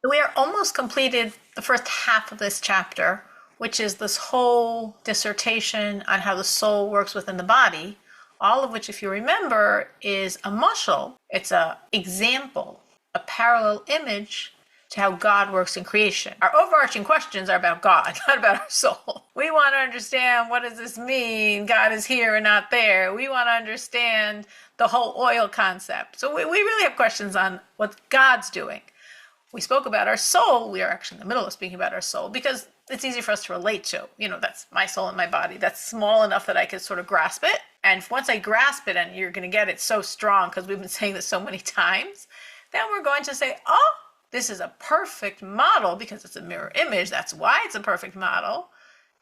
We are almost completed the first half of this chapter, which is this whole dissertation on how the soul works within the body, all of which, if you remember, is a mashal. It's an example, a parallel image to how God works in creation. Our overarching questions are about God, not about our soul. We want to understand, what does this mean? God is here and not there. We want to understand the whole oil concept. So we really have questions on what God's doing. We spoke about our soul. We are actually in the middle of speaking about our soul because it's easy for us to relate to. That's my soul and my body. That's small enough that I can sort of grasp it. And once I grasp it, and you're going to get it so strong because we've been saying this so many times, then we're going to say, oh, this is a perfect model because it's a mirror image. That's why it's a perfect model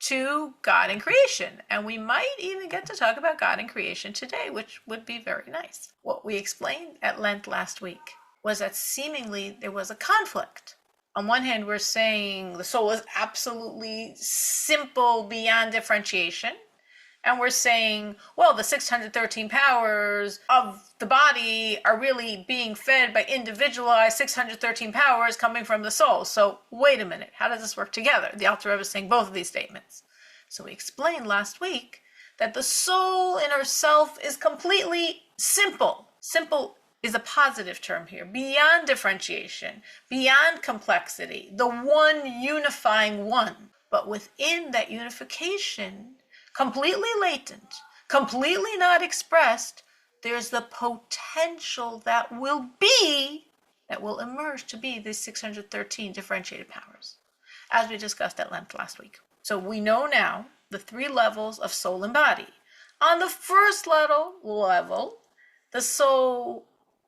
to God in creation. And we might even get to talk about God in creation today, which would be very nice. What we explained at length last week was that seemingly there was a conflict. On one hand, we're saying the soul is absolutely simple beyond differentiation. And we're saying, well, the 613 powers of the body are really being fed by individualized 613 powers coming from the soul. So wait a minute, how does this work together? The Alter Rebbe is saying both of these statements. So we explained last week that the soul in herself is completely simple. Simple is a positive term here, beyond differentiation, beyond complexity, the one unifying one. But within that unification, completely latent, completely not expressed, there's the potential that will emerge to be these 613 differentiated powers, as we discussed at length last week. So we know now the three levels of soul and body. On the first level, the soul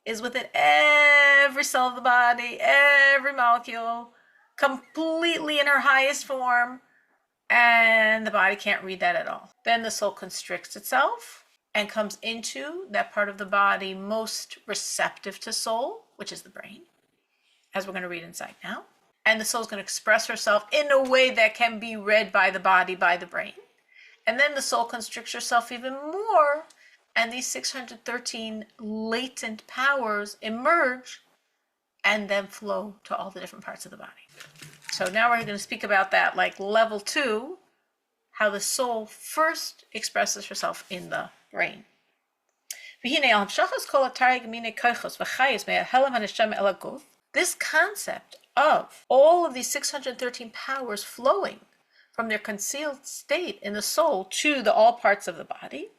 is within every cell of the body, every molecule, completely in her highest form, and the body can't read that at all. Then the soul constricts itself and comes into that part of the body most receptive to soul, which is the brain, as we're going to read inside now. And the soul is going to express herself in a way that can be read by the body, by the brain. And then the soul constricts herself even more, and these 613 latent powers emerge and then flow to all the different parts of the body. So now we're going to speak about that, like level 2, how the soul first expresses herself in the brain. This concept of all of these 613 powers flowing from their concealed state in the soul to the all parts of the body,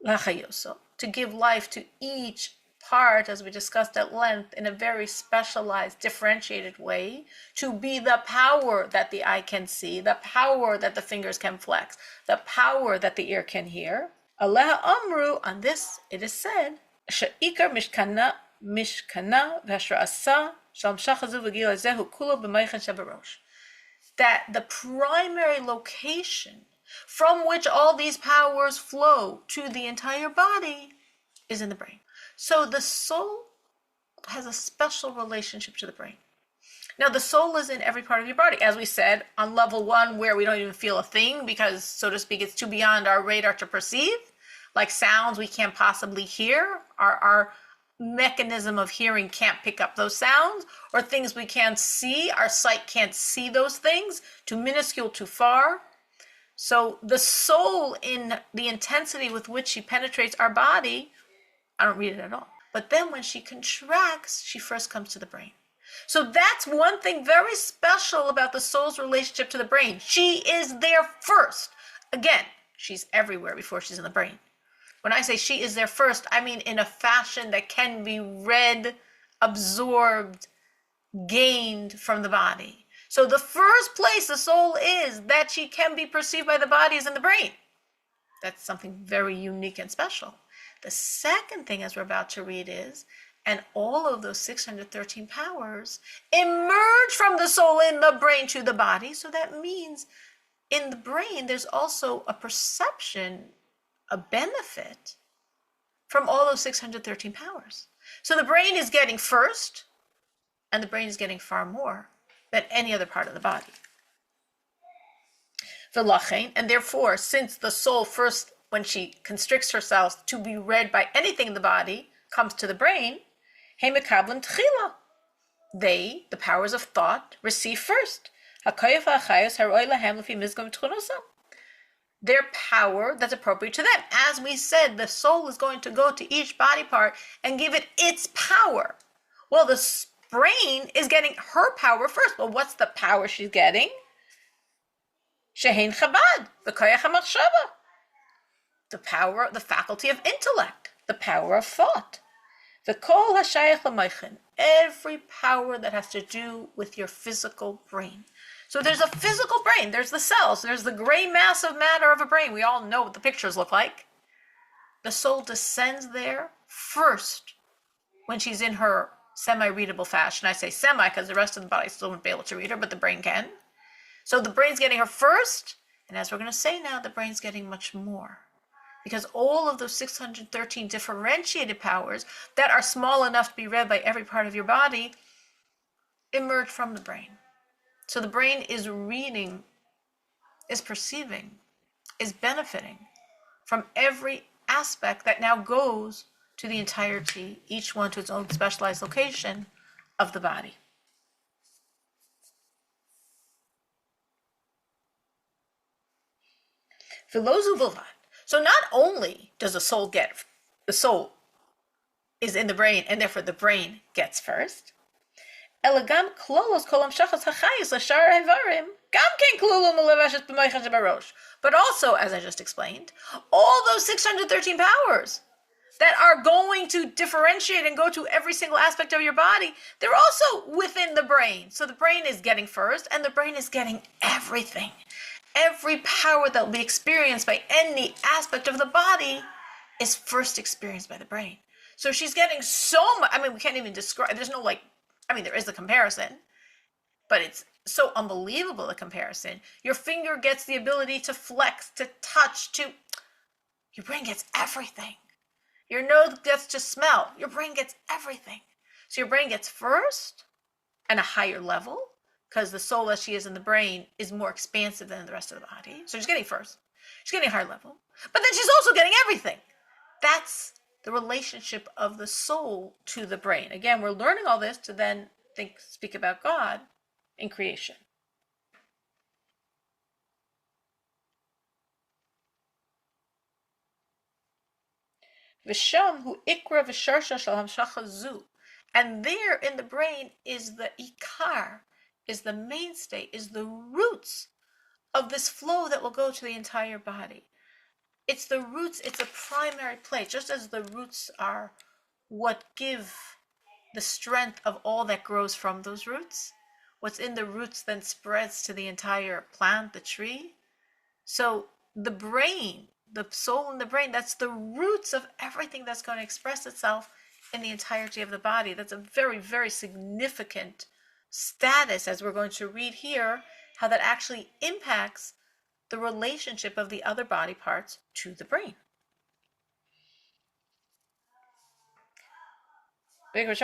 to give life to each part, as we discussed at length, in a very specialized, differentiated way, to be the power that the eye can see, the power that the fingers can flex, the power that the ear can hear. Aleha Amru, on this it is said, She'ikar mishkana v'ashra'asa shal mshachazu v'gil azehu kulo b'meichen shebarosh. That the primary location from which all these powers flow to the entire body is in the brain. So the soul has a special relationship to the brain. Now, the soul is in every part of your body, as we said, on level 1, where we don't even feel a thing because, so to speak, it's too beyond our radar to perceive, like sounds we can't possibly hear. Our mechanism of hearing can't pick up those sounds, or things we can't see. Our sight can't see those things, too minuscule, too far. So the soul, in the intensity with which she penetrates our body, I don't read it at all. But then when she contracts, she first comes to the brain. So that's one thing very special about the soul's relationship to the brain. She is there first. Again, she's everywhere before she's in the brain. When I say she is there first, I mean in a fashion that can be read, absorbed, gained from the body. So the first place the soul is that she can be perceived by the body is in the brain. That's something very unique and special. The second thing, as we're about to read, is, and all of those 613 powers emerge from the soul in the brain to the body. So that means in the brain, there's also a perception, a benefit from all those 613 powers. So the brain is getting first, and the brain is getting far more than any other part of the body. And therefore, since the soul first, when she constricts herself to be read by anything in the body, comes to the brain, they, the powers of thought, receive first. Their power that's appropriate to them. As we said, the soul is going to go to each body part and give it its power. Well, the brain is getting her power first. Well, what's the power she's getting? Shehein Chabad, the koyach hamachshava, the power, the faculty of intellect, the power of thought. The kol hashayach l'moichin, every power that has to do with your physical brain. So there's a physical brain, there's the cells, there's the gray mass of matter of a brain. We all know what the pictures look like. The soul descends there first when she's in her semi-readable fashion. I say semi because the rest of the body still won't be able to read her, but the brain can. So the brain's getting her first, and as we're going to say now, the brain's getting much more. Because all of those 613 differentiated powers that are small enough to be read by every part of your body emerge from the brain. So the brain is reading, is perceiving, is benefiting from every aspect that now goes to the entirety, each one to its own specialized location of the body. Filozu Bulvad. So not only does the soul is in the brain, and therefore the brain gets first. Elegam klolos kolam shachas hachayis lashar hevarim gam ken klulu melevashes b'moichan shebarosh. But also, as I just explained, all those 613 powers that are going to differentiate and go to every single aspect of your body, they're also within the brain. So the brain is getting first, and the brain is getting everything. Every power that will be experienced by any aspect of the body is first experienced by the brain. So she's getting so much. I mean, we can't even describe. There's no there is a comparison, but it's so unbelievable, a comparison. Your finger gets the ability to flex, to touch, your brain gets everything. Your nose gets to smell. Your brain gets everything. So your brain gets first and a higher level, because the soul as she is in the brain is more expansive than the rest of the body. So she's getting first. She's getting a higher level. But then she's also getting everything. That's the relationship of the soul to the brain. Again, we're learning all this to then speak about God in creation. V'sham hu ikra v'sharsha shel hamshacha zu. And there in the brain is the ikar, is the mainstay, is the roots of this flow that will go to the entire body. It's the roots, it's a primary place, just as the roots are what give the strength of all that grows from those roots. What's in the roots then spreads to the entire plant, the tree. So the brain, the soul in the brain, that's the roots of everything that's going to express itself in the entirety of the body. That's a very, very significant status, as we're going to read here, how that actually impacts the relationship of the other body parts to the brain. Because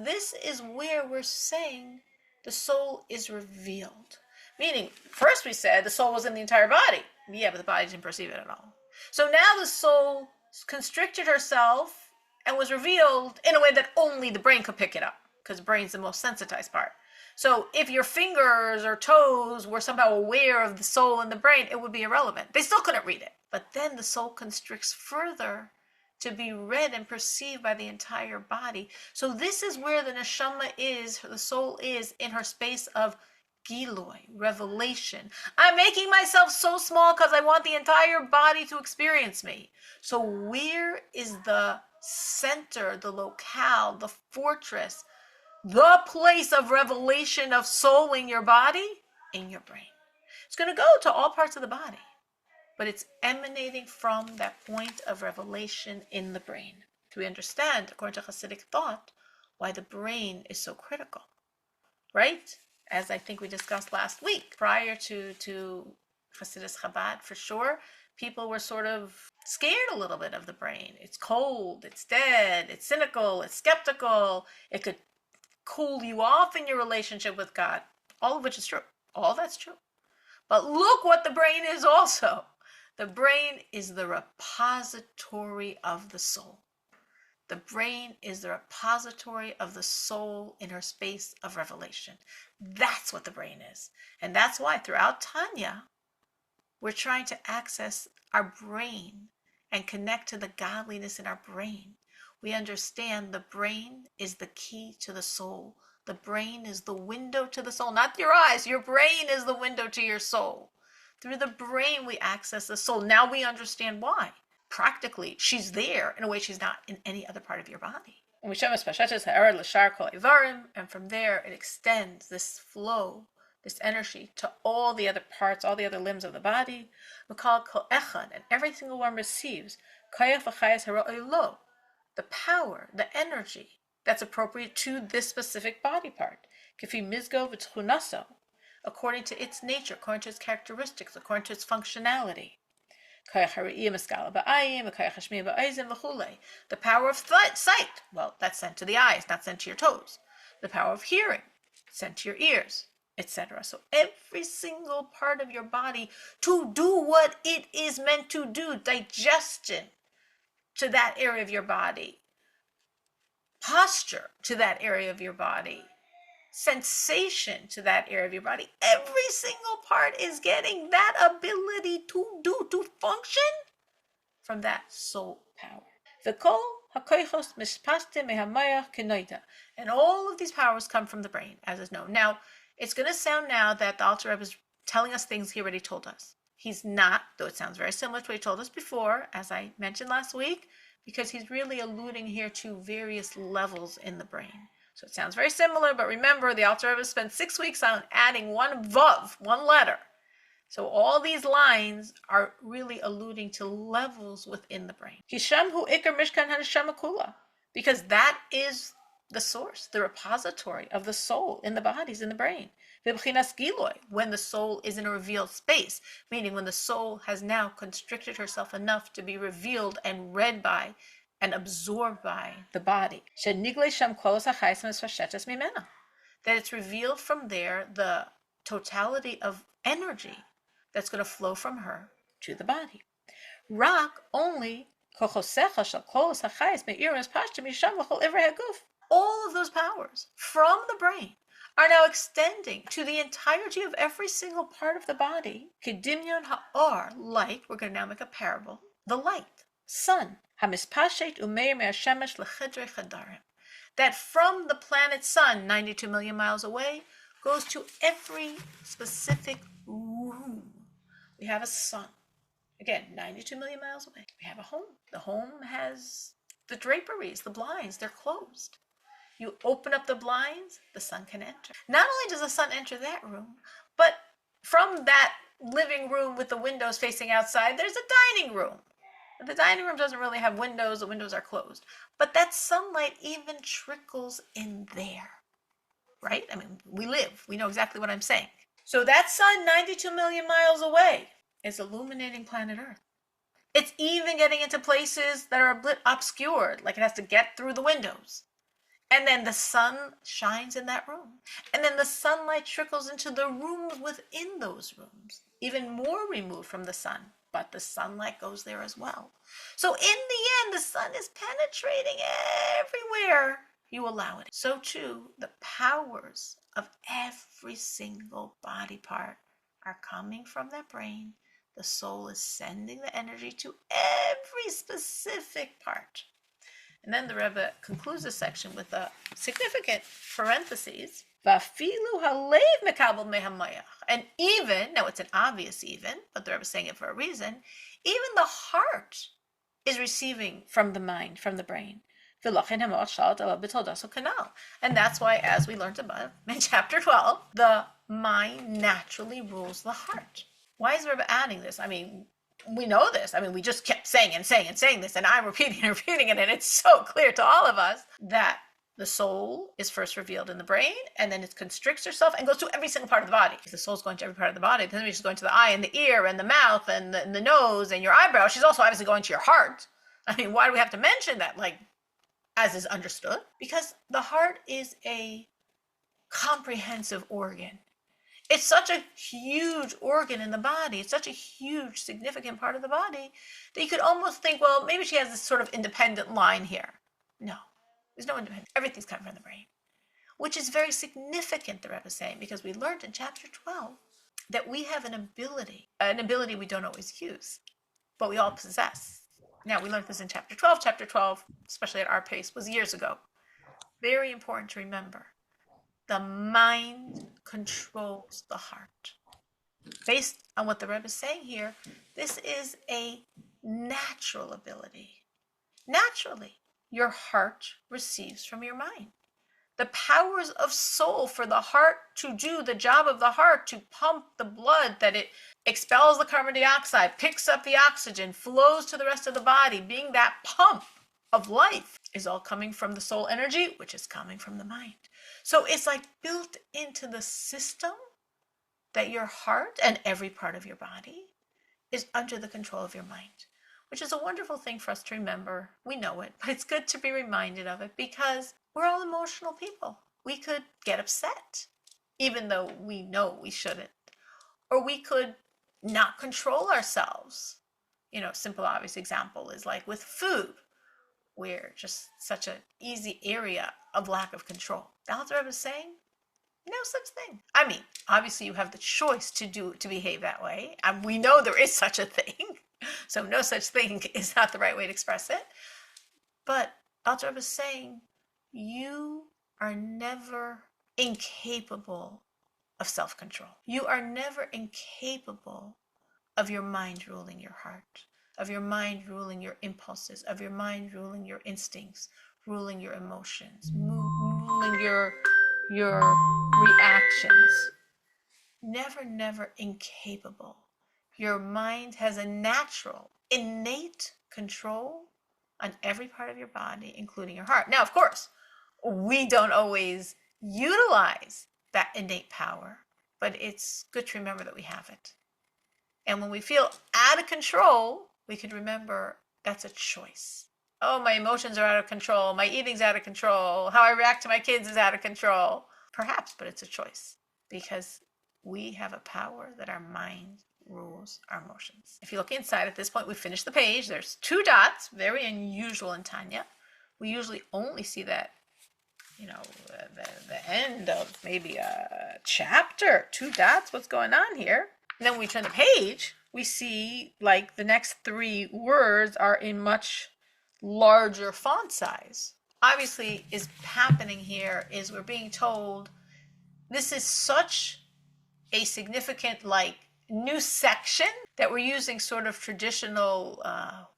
this is where we're saying the soul is revealed. Meaning, first we said the soul was in the entire body. Yeah, but the body didn't perceive it at all. So now the soul constricted herself and was revealed in a way that only the brain could pick it up, because the brain's the most sensitized part. So if your fingers or toes were somehow aware of the soul in the brain, it would be irrelevant. They still couldn't read it. But then the soul constricts further to be read and perceived by the entire body. So this is where the neshama is, the soul is, in her space of Giloy, revelation. I'm making myself so small because I want the entire body to experience me. So where is the center, the locale, the fortress, the place of revelation of soul in your body? In your brain. It's going to go to all parts of the body, but it's emanating from that point of revelation in the brain. So we understand, according to Hasidic thought, why the brain is so critical, right? As I think we discussed last week, prior to Hasidus Chabad, for sure, people were sort of scared a little bit of the brain. It's cold, it's dead, it's cynical, it's skeptical, it could cool you off in your relationship with God, all of which is true. All that's true. But look what the brain is also. The brain is the repository of the soul. The brain is the repository of the soul in her space of revelation. That's what the brain is. And that's why throughout Tanya, we're trying to access our brain and connect to the godliness in our brain. We understand the brain is the key to the soul. The brain is the window to the soul, not your eyes. Your brain is the window to your soul. Through the brain, we access the soul. Now we understand why. Practically, she's there in a way she's not in any other part of your body. And from there, it extends this flow, this energy to all the other parts, all the other limbs of the body. And every single one receives the power, the energy that's appropriate to this specific body part. According to its nature, according to its characteristics, according to its functionality. The power of sight, well, that's sent to the eyes, not sent to your toes. The power of hearing, sent to your ears, etc. So every single part of your body to do what it is meant to do, digestion to that area of your body, posture to that area of your body, sensation to that area of your body. Every single part is getting that ability to function from that soul power. And all of these powers come from the brain, as is known. Now, it's going to sound now that the Alter Rebbe is telling us things he already told us. He's not, though it sounds very similar to what he told us before, as I mentioned last week, because he's really alluding here to various levels in the brain. So it sounds very similar, but remember, the Alter Rebbe spent 6 weeks on adding one vav, one letter. So all these lines are really alluding to levels within the brain. Because that is the source, the repository of the soul in the bodies, in the brain. When the soul is in a revealed space, meaning when the soul has now constricted herself enough to be revealed and read by and absorbed by the body. That it's revealed from there the totality of energy that's going to flow from her to the body. Rak only all of those powers from the brain are now extending to the entirety of every single part of the body. Kedimyon ha'or, light, we're going to now make a parable, the light, sun, hamispashet umeir me'ashemesh lechedre chadarim, that from the planet sun, 92 million miles away, goes to every specific room. We have a sun. Again, 92 million miles away. We have a home. The home has the draperies, the blinds, they're closed. You open up the blinds, the sun can enter. Not only does the sun enter that room, but from that living room with the windows facing outside, there's a dining room. The dining room doesn't really have windows, the windows are closed. But that sunlight even trickles in there, right? I mean, we live, we know exactly what I'm saying. So that sun 92 million miles away is illuminating planet Earth. It's even getting into places that are a bit obscured, like it has to get through the windows. And then the sun shines in that room. And then the sunlight trickles into the rooms within those rooms, even more removed from the sun. But the sunlight goes there as well. So in the end, the sun is penetrating everywhere you allow it. So too, the powers of every single body part are coming from that brain. The soul is sending the energy to every specific part. And then the Rebbe concludes this section with a significant parentheses. And even, now it's an obvious even, but the Rebbe is saying it for a reason, even the heart is receiving from the mind, from the brain. And that's why, as we learned above in chapter 12, the mind naturally rules the heart. Why is the Rebbe adding this? I mean, we know this. I mean, we just kept saying this, and I'm repeating it, and it's so clear to all of us that the soul is first revealed in the brain, and then it constricts herself and goes to every single part of the body. If the soul's going to every part of the body, then she's going to the eye and the ear and the mouth and the nose and your eyebrow. She's also obviously going to your heart. I mean, why do we have to mention that, like, as is understood? Because the heart is a comprehensive organ. It's such a huge organ in the body. It's such a huge, significant part of the body that you could almost think, well, maybe she has this sort of independent line here. No, there's no independence. Everything's coming from the brain, which is very significant, the Rebbe is saying, because we learned in chapter 12 that we have an ability we don't always use, but we all possess. Now, we learned this in chapter 12. Chapter 12, especially at our pace, was years ago. Very important to remember. The mind controls the heart. Based on what the Rebbe is saying here, this is a natural ability. Naturally, your heart receives from your mind. The powers of soul for the heart to do the job of the heart, to pump the blood, that it expels the carbon dioxide, picks up the oxygen, flows to the rest of the body, being that pump of life, is all coming from the soul energy, which is coming from the mind. So it's like built into the system that your heart and every part of your body is under the control of your mind, which is a wonderful thing for us to remember. We know it, but it's good to be reminded of it because we're all emotional people. We could get upset, even though we know we shouldn't. Or we could not control ourselves. Simple, obvious example is like with food. We're just such an easy area of lack of control. That's what I was saying. No such thing. I mean, obviously you have the choice to behave that way. And we know there is such a thing. So no such thing is not the right way to express it. But Alter Rebbe is saying, you are never incapable of self-control. You are never incapable of your mind ruling your heart, of your mind ruling your impulses, of your mind ruling your instincts, ruling your emotions, ruling your reactions. Never incapable. Your mind has a natural, innate control on every part of your body, including your heart. Now, of course, we don't always utilize that innate power, but it's good to remember that we have it. And when we feel out of control, we could remember that's a choice. Oh, my emotions are out of control. My eating's out of control. How I react to my kids is out of control. Perhaps, but it's a choice because we have a power that our mind rules our emotions. If you look inside at this point, we finished the page. There's 2 dots, very unusual in Tanya. We usually only see that, the end of maybe a chapter. 2 dots, what's going on here? And then when we turn the page, we see like the next 3 words are in much larger font size. Obviously, is happening here is we're being told this is such a significant new section that we're using sort of traditional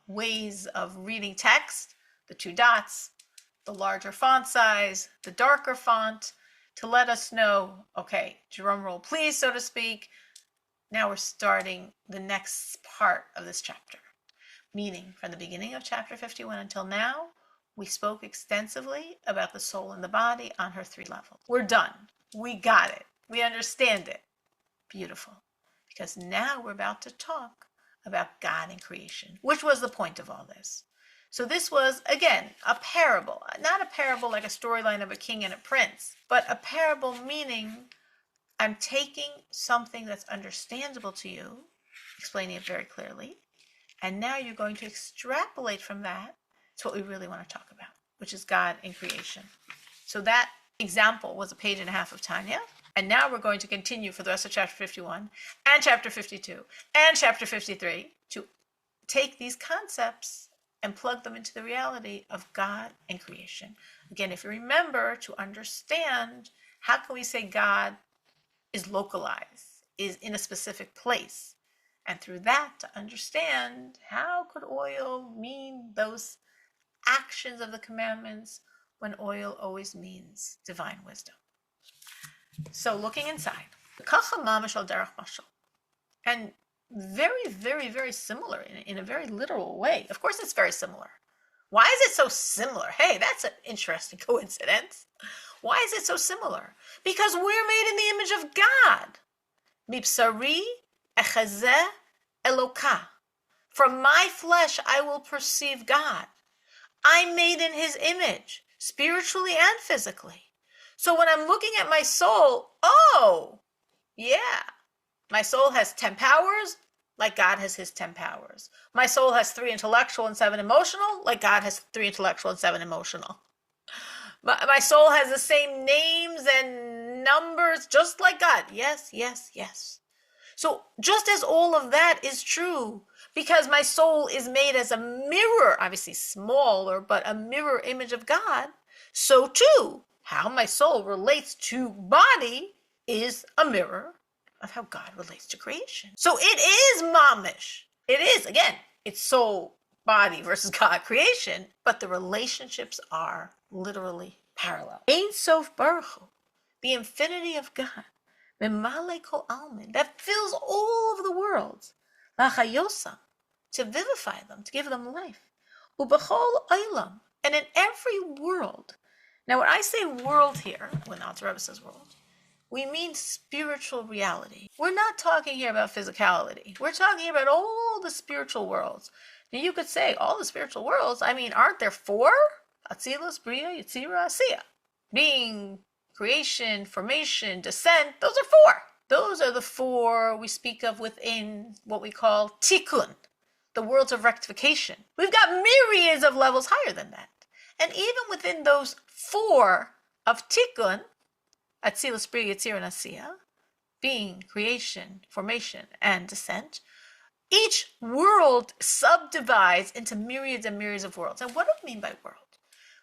ways of reading text, the 2 dots, the larger font size, the darker font, to let us know, okay, drum roll please, so to speak. Now we're starting the next part of this chapter. Meaning, from the beginning of chapter 51 until now, we spoke extensively about the soul and the body on her 3 levels. We're done. We got it. We understand it. Beautiful. Because now we're about to talk about God and creation, which was the point of all this. So this was, again, a parable. Not a parable like a storyline of a king and a prince, but a parable meaning I'm taking something that's understandable to you, explaining it very clearly, and now you're going to extrapolate from that to what we really want to talk about, which is God and creation. So that example was a page and a half of Tanya. And now we're going to continue for the rest of chapter 51 and chapter 52 and chapter 53 to take these concepts and plug them into the reality of God and creation. Again, if you remember, to understand, how can we say God is localized, is in a specific place? And through that, to understand how could oil mean those actions of the commandments when oil always means divine wisdom. So looking inside, and very similar in a very literal way. Of course, it's very similar. Why is it so similar? Hey, that's an interesting coincidence. Why is it so similar? Because we're made in the image of God. Mibsari echazeh Eloka. From my flesh I will perceive God. I'm made in his image, spiritually and physically. So when I'm looking at my soul, oh, yeah, my soul has 10 powers, like God has his 10 powers. My soul has 3 intellectual and 7 emotional, like God has 3 intellectual and 7 emotional. My soul has the same names and numbers, just like God. Yes, yes, yes. So just as all of that is true, because my soul is made as a mirror, obviously smaller, but a mirror image of God, so too, how my soul relates to body is a mirror of how God relates to creation. So it is mamish. It is, again, it's soul, body versus God creation, but the relationships are literally parallel. Ein Sof Baruch Hu, the infinity of God, Memale Kol Almin, that fills all of the worlds, Lachayosa, to vivify them, to give them life, Ubechol Olam, and in every world. Now, when I say world here, when the Alter Rebbe says world, we mean spiritual reality. We're not talking here about physicality. We're talking about all the spiritual worlds. Now, you could say all the spiritual worlds, I mean, aren't there 4? Atzilus, Bria, Yetzira, Asiya. Being, creation, formation, descent, those are 4. Those are the 4 we speak of within what we call tikkun, the worlds of rectification. We've got myriads of levels higher than that. And even within those 4 of tikkun, Atzilus, Bria, Yetzira, and Asiya, being, creation, formation, and descent, each world subdivides into myriads and myriads of worlds. And what do we mean by world?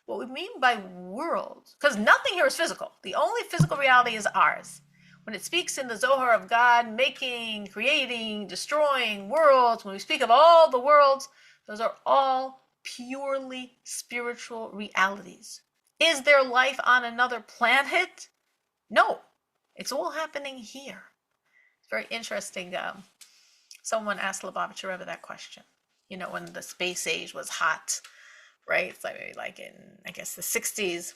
What we mean by world, because nothing here is physical. The only physical reality is ours. When it speaks in the Zohar of God making, creating, destroying worlds, when we speak of all the worlds, those are all purely spiritual realities. Is there life on another planet? No, it's all happening here. It's very interesting. Someone asked Lubavitcher Rebbe that question. You know, when the space age was hot, right? It's like maybe like in, I guess, the 60s.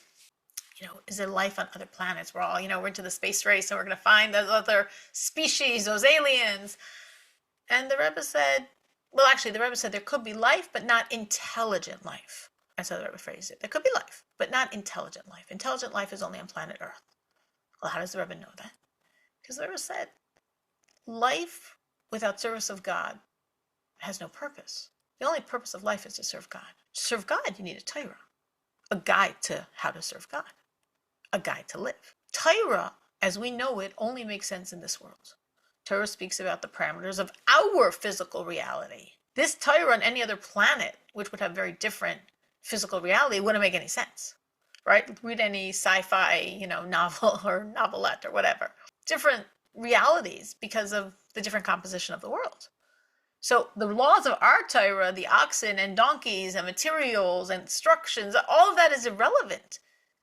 You know, is there life on other planets? We're all, we're into the space race and we're going to find those other species, those aliens. And the Rebbe said, well, actually, the Rebbe said there could be life, but not intelligent life. That's how the Rebbe phrased it. There could be life, but not intelligent life. Intelligent life is only on planet Earth. Well, how does the Rebbe know that? Because the Rebbe said, life without service of God has no purpose. The only purpose of life is to serve God. To serve God, you need a Torah, a guide to how to serve God, a guide to live. Torah, as we know it, only makes sense in this world. Torah speaks about the parameters of our physical reality. This Torah on any other planet, which would have very different physical reality, wouldn't make any sense, right? Read any sci-fi, novel or novelette or whatever. Different realities because of the different composition of the world. So the laws of our Torah, the oxen and donkeys and materials and instructions, all of that is irrelevant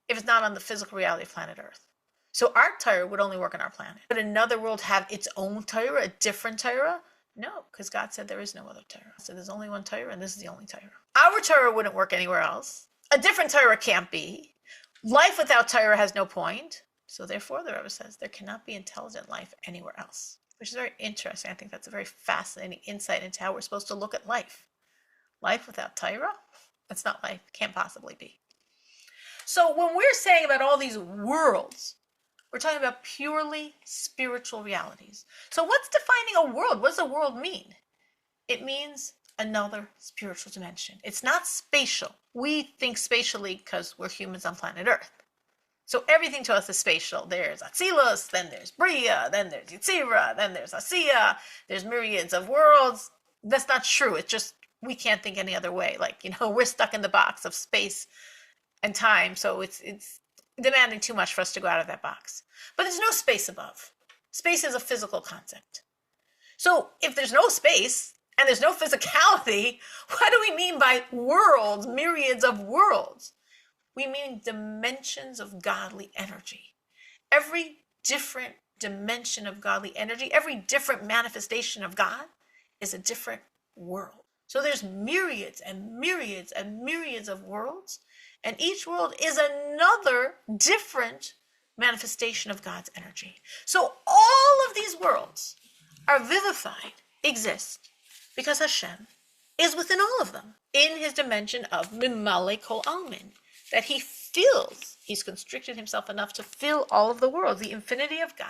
if it's not on the physical reality of planet Earth. So our Torah would only work on our planet. Would another world have its own Torah, a different Torah? No, because God said there is no other Torah. So there's only one Torah, and this is the only Torah. Our Torah wouldn't work anywhere else. A different Torah can't be. Life without Torah has no point. So therefore, the Rebbe says, there cannot be intelligent life anywhere else, which is very interesting. I think that's a very fascinating insight into how we're supposed to look at life. Life without Torah? That's not life. Can't possibly be. So when we're saying about all these worlds, we're talking about purely spiritual realities. So what's defining a world? What does a world mean? It means another spiritual dimension. It's not spatial. We think spatially because we're humans on planet Earth. So everything to us is spatial. There's Atzilus, then there's Bria, then there's Yetzira, then there's Asiya, there's myriads of worlds. That's not true. It's just we can't think any other way. Like, we're stuck in the box of space and time, so it's demanding too much for us to go out of that box. But there's no space above. Space is a physical concept. So if there's no space and there's no physicality, what do we mean by worlds, myriads of worlds? We mean dimensions of godly energy. Every different dimension of godly energy, every different manifestation of God is a different world. So there's myriads and myriads and myriads of worlds, and each world is another different manifestation of God's energy. So all of these worlds are vivified, exist, because Hashem is within all of them, in his dimension of Mimale Kol Almin, that he fills, he's constricted himself enough to fill all of the worlds, the infinity of God,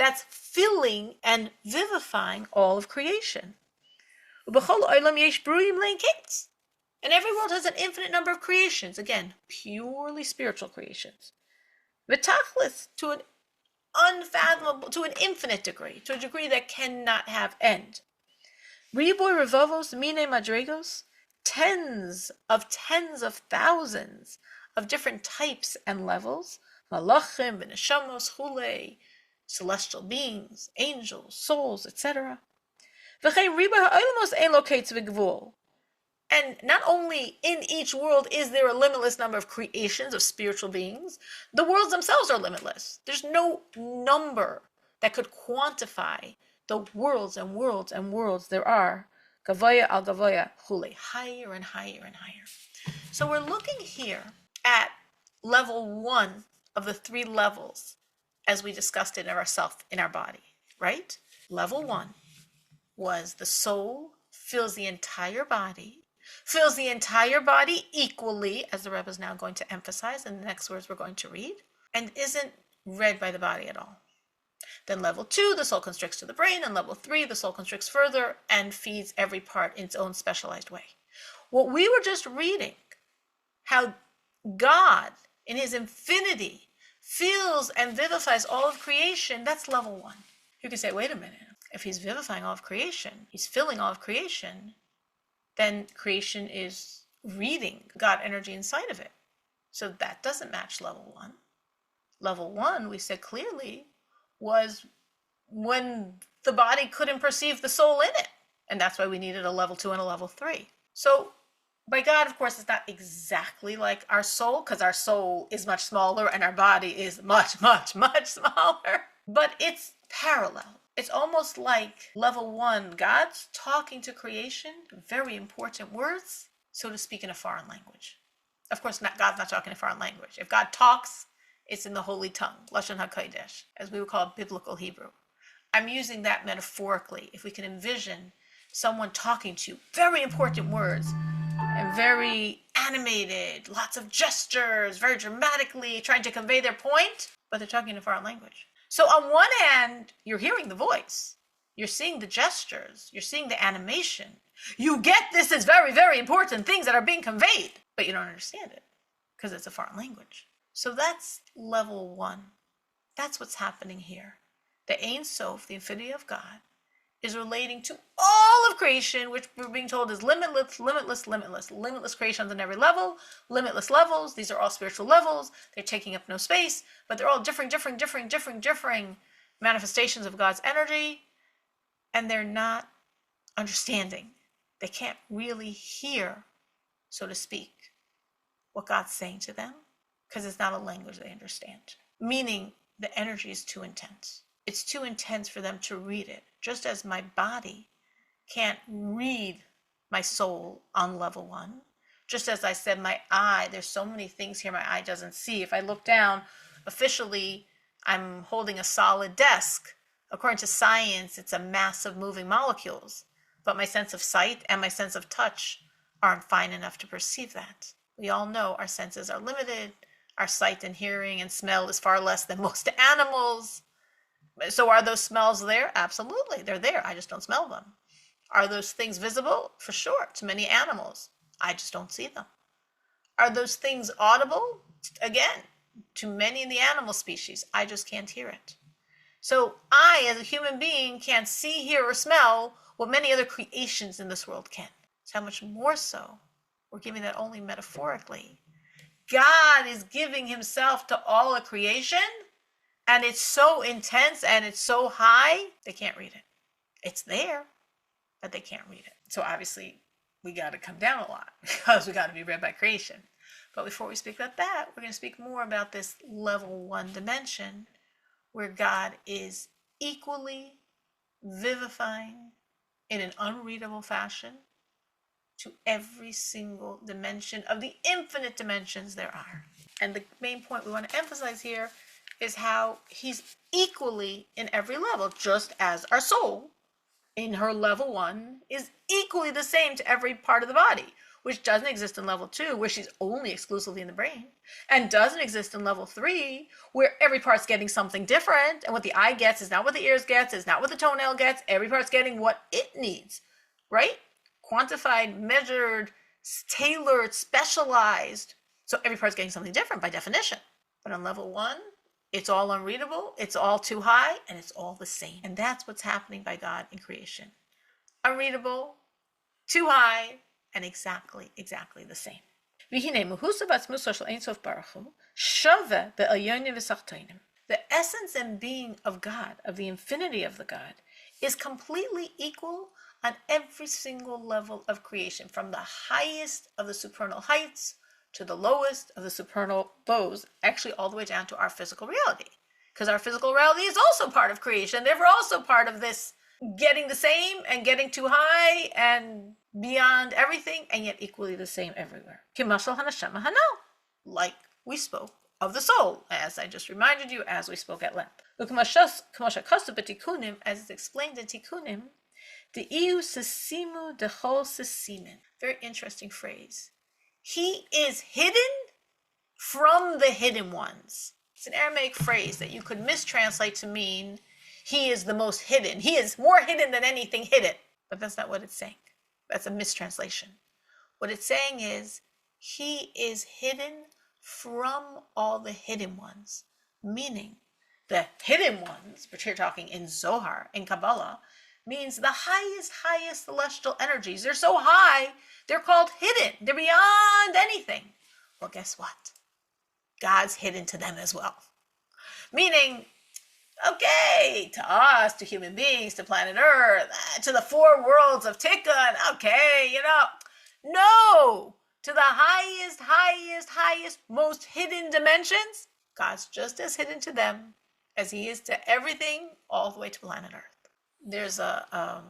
that's filling and vivifying all of creation. And every world has an infinite number of creations, again, purely spiritual creations. V'tachlis, to an unfathomable, to an infinite degree, to a degree that cannot have end. Riboy revovos mine madrigos, tens of thousands of different types and levels, malachim, v'neshamos, chule, celestial beings, angels, souls, etc. And not only in each world is there a limitless number of creations of spiritual beings, the worlds themselves are limitless. There's no number that could quantify the worlds and worlds and worlds there are. Gavoya al Gavoya, hule, higher and higher and higher. So we're looking here at level 1 of the 3 levels as we discussed it in ourself, in our body, right? Level 1 was the soul fills the entire body equally, as the Rebbe is now going to emphasize in the next words we're going to read, and isn't read by the body at all. Then level 2, the soul constricts to the brain, and level 3, the soul constricts further and feeds every part in its own specialized way. What we were just reading, how God, in his infinity, fills and vivifies all of creation, that's level 1. You can say, wait a minute, if he's vivifying all of creation, he's filling all of creation, then creation is reading God energy inside of it. So that doesn't match level 1. Level 1, we said clearly, was when the body couldn't perceive the soul in it. And that's why we needed a level 2 and a level 3. So by God, of course, it's not exactly like our soul, because our soul is much smaller and our body is much, much, much smaller. But it's parallel. It's almost like level 1, God's talking to creation, very important words, so to speak, in a foreign language. Of course, God's not talking a foreign language. If God talks, it's in the holy tongue, Lashon HaKodesh, as we would call biblical Hebrew. I'm using that metaphorically. If we can envision someone talking to you, very important words, and very animated, lots of gestures, very dramatically trying to convey their point, but they're talking in a foreign language. So on one hand, you're hearing the voice, you're seeing the gestures, you're seeing the animation. You get this is very, very important things that are being conveyed, but you don't understand it because it's a foreign language. So that's level 1. That's what's happening here. The Ein Sof, the infinity of God, is relating to all of creation, which we're being told is limitless, limitless, limitless. Limitless creations on every level, limitless levels. These are all spiritual levels. They're taking up no space, but they're all different manifestations of God's energy, and they're not understanding. They can't really hear, so to speak, what God's saying to them, because it's not a language they understand. Meaning the energy is too intense. It's too intense for them to read it. Just as my body can't read my soul on level 1. Just as I said, my eye, there's so many things here my eye doesn't see. If I look down, officially, I'm holding a solid desk. According to science, it's a mass of moving molecules. But my sense of sight and my sense of touch aren't fine enough to perceive that. We all know our senses are limited. Our sight and hearing and smell is far less than most animals. So are those smells there? Absolutely, they're there. I just don't smell them. Are those things visible? For sure, to many animals. I just don't see them. Are those things audible? Again, to many in the animal species. I just can't hear it. So I, as a human being, can't see, hear, or smell what many other creations in this world can. So how much more so? We're giving that only metaphorically. God is giving himself to all of creation, and it's so intense and it's so high, they can't read it. It's there, but they can't read it. So obviously, we got to come down a lot because we got to be read by creation. But before we speak about that, we're going to speak more about this level 1 dimension where God is equally vivifying in an unreadable fashion to every single dimension of the infinite dimensions there are. And the main point we want to emphasize here is how he's equally in every level, just as our soul in her level 1 is equally the same to every part of the body. which doesn't exist in level 2, where she's only exclusively in the brain, and doesn't exist in level 3, where every part's getting something different, and what the eye gets is not what the ears gets, is not what the toenail gets. Every part's getting what it needs, right? Quantified, measured, tailored, specialized. So every part's getting something different by definition. But on level 1, it's all unreadable, it's all too high, and it's all the same. And that's what's happening by God in creation. Unreadable, too high, and exactly the same. The essence and being of God, of the infinity of the God, is completely equal on every single level of creation, from the highest of the supernal heights to the lowest of the supernal lows, actually all the way down to our physical reality. Because our physical reality is also part of creation. They're also part of this getting the same and getting too high and beyond everything, and yet equally the same everywhere. Like we spoke of the soul, as I just reminded you, as we spoke at length. As it's explained in Tikkunim, very interesting phrase. He is hidden from the hidden ones. It's an Aramaic phrase that you could mistranslate to mean he is the most hidden. He is more hidden than anything hidden. But that's not what it's saying. That's a mistranslation. What it's saying is he is hidden from all the hidden ones. Meaning the hidden ones, which you're talking in Zohar, in Kabbalah, means the highest celestial energies. They're so high, they're called hidden. They're beyond anything. Well, guess what? God's hidden to them as well. Meaning, okay, to us, to human beings, to planet Earth, to the 4 worlds of Tikkun, okay, no, to the highest, most hidden dimensions, God's just as hidden to them as he is to everything all the way to planet Earth. There's a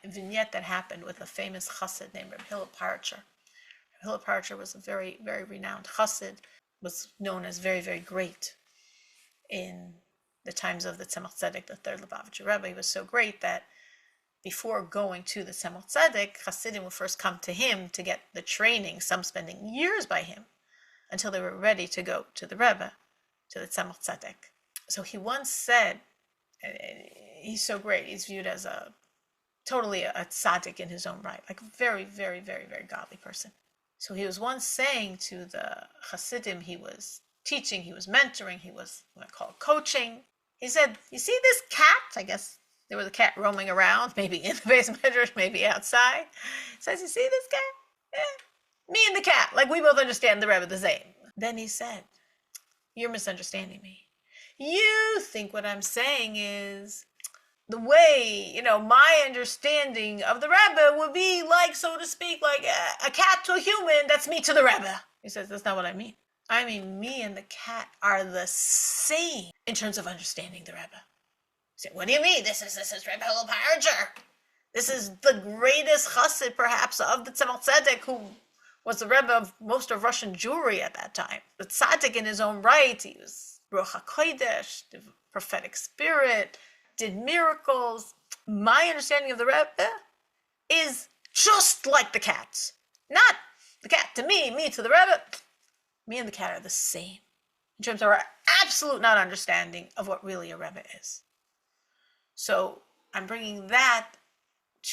vignette that happened with a famous chassid named Reb Hillel Parcher. Hillel Parcher was a very, very renowned chassid, was known as very, very great in the times of the Tzemach Tzedek, the third Lubavitcher Rebbe. He was so great that before going to the Tzemach Tzedek, Hasidim would first come to him to get the training, some spending years by him, until they were ready to go to the Rebbe, to the Tzemach Tzedek. So he once said, he's so great, he's viewed as totally a tzaddik in his own right, like a very, very, very, very godly person. So he was once saying to the Hasidim he was teaching, he was mentoring, he was what I call coaching. He said, you see this cat? I guess there was a cat roaming around, maybe in the basement, maybe outside. He says, you see this cat? Me and the cat, like we both understand the Rebbe the same. Then he said, you're misunderstanding me. You think what I'm saying is the way, my understanding of the Rebbe would be like, so to speak, like a cat to a human, that's me to the Rebbe. He says, that's not what I mean. I mean, me and the cat are the same in terms of understanding the Rebbe. He said, what do you mean? This is Rebbe Hillel Parcher. This is the greatest chassid, perhaps, of the Tzemach Tzedek, who was the Rebbe of most of Russian Jewry at that time. The tzaddik in his own right, he was Ruach HaKodesh, the prophetic spirit, did miracles. My understanding of the Rebbe is just like the cat's. Not the cat to me to the Rebbe. Me and the cat are the same in terms of our absolute not understanding of what really a Rebbe is. So I'm bringing that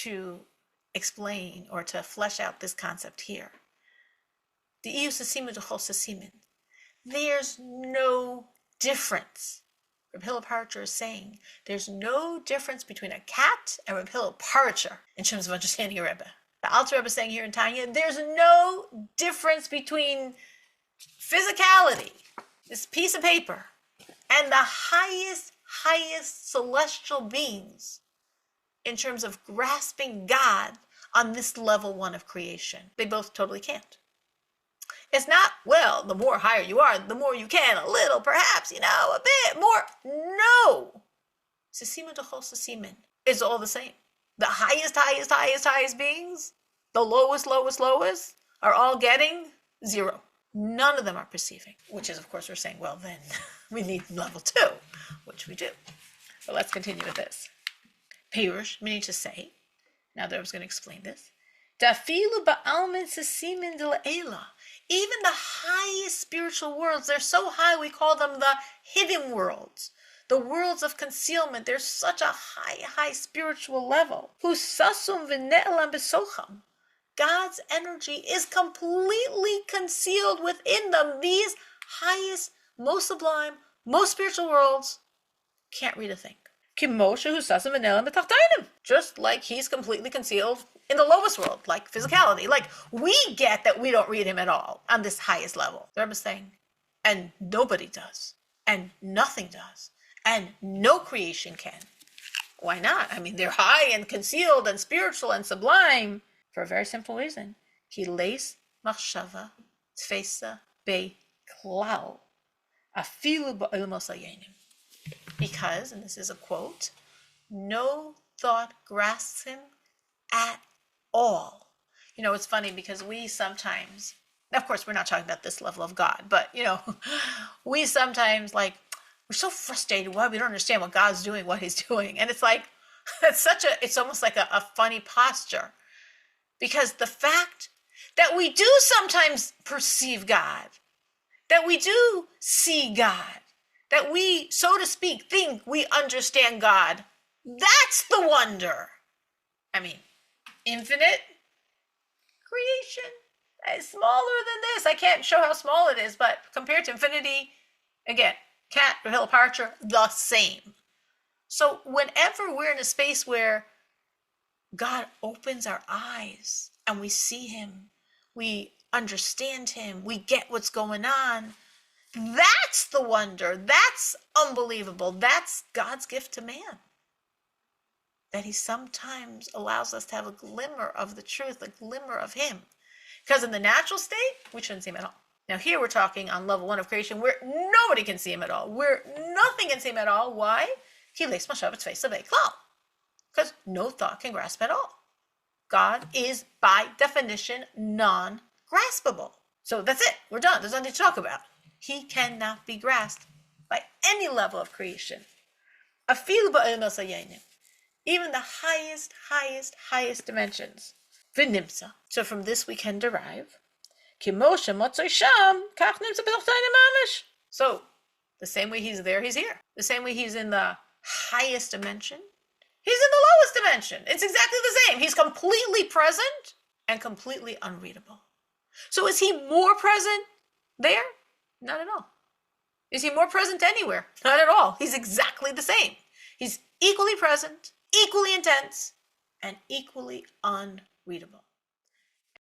to explain or to flesh out this concept here. There's no difference. Reb Hillel Parcher is saying there's no difference between a cat and Reb Hillel Parcher in terms of understanding a Rebbe. The Alter Rebbe is saying here in Tanya, there's no difference between physicality, this piece of paper, and the highest celestial beings in terms of grasping God on this level 1 of creation. They both totally can't. It's not, well, the more higher you are, the more you can, a little, perhaps, a bit more. No. Sesimen d'chol sesimen is all the same. The highest beings, the lowest are all getting 0. None of them are perceiving, which is, of course, we're saying, well, then we need level 2, which we do. But let's continue with this. Peirush, meaning to say, now that I was going to explain this, Dafilu ba'almin sesimin de la'ela. Even the highest spiritual worlds, they're so high we call them the hidden worlds. The worlds of concealment, they're such a high spiritual level. Husasum v'ne'elam besocham. God's energy is completely concealed within them. These highest, most sublime, most spiritual worlds can't read a thing. Just like he's completely concealed in the lowest world, like physicality. Like we get that we don't read him at all on this highest level. The Rebbe is saying, and nobody does, and nothing does, and no creation can. Why not? I mean, they're high and concealed and spiritual and sublime for a very simple reason. Hileis machshava tfesa be klal afilu ba'ilmos hayenim. Because, and this is a quote, no thought grasps him at all. You know, it's funny because we sometimes, of course, we're not talking about this level of God, but, you know, we sometimes we're so frustrated why we don't understand what God's doing, what he's doing. And it's like, it's almost like a funny posture. Because the fact that we do sometimes perceive God, that we do see God, that we, so to speak, think we understand God, that's the wonder. I mean, infinite creation is smaller than this. I can't show how small it is, but compared to infinity, again, cat or hill departure, the same. So whenever we're in a space where God opens our eyes and we see him, we understand him, we get what's going on, that's the wonder. That's unbelievable. That's God's gift to man. That he sometimes allows us to have a glimmer of the truth, a glimmer of him. Because in the natural state, we shouldn't see him at all. Now here we're talking on level 1 of creation where nobody can see him at all, where nothing can see him at all. Why? Because no thought can grasp at all. God is by definition non-graspable. So that's it. We're done. There's nothing to talk about. He cannot be grasped by any level of creation. Even the highest dimensions. So from this we can derive. So the same way he's there, he's here. The same way he's in the highest dimension, he's in the lowest dimension. It's exactly the same. He's completely present and completely unreadable. So is he more present there? Not at all. Is he more present anywhere? Not at all. He's exactly the same. He's equally present, equally intense, and equally unreadable.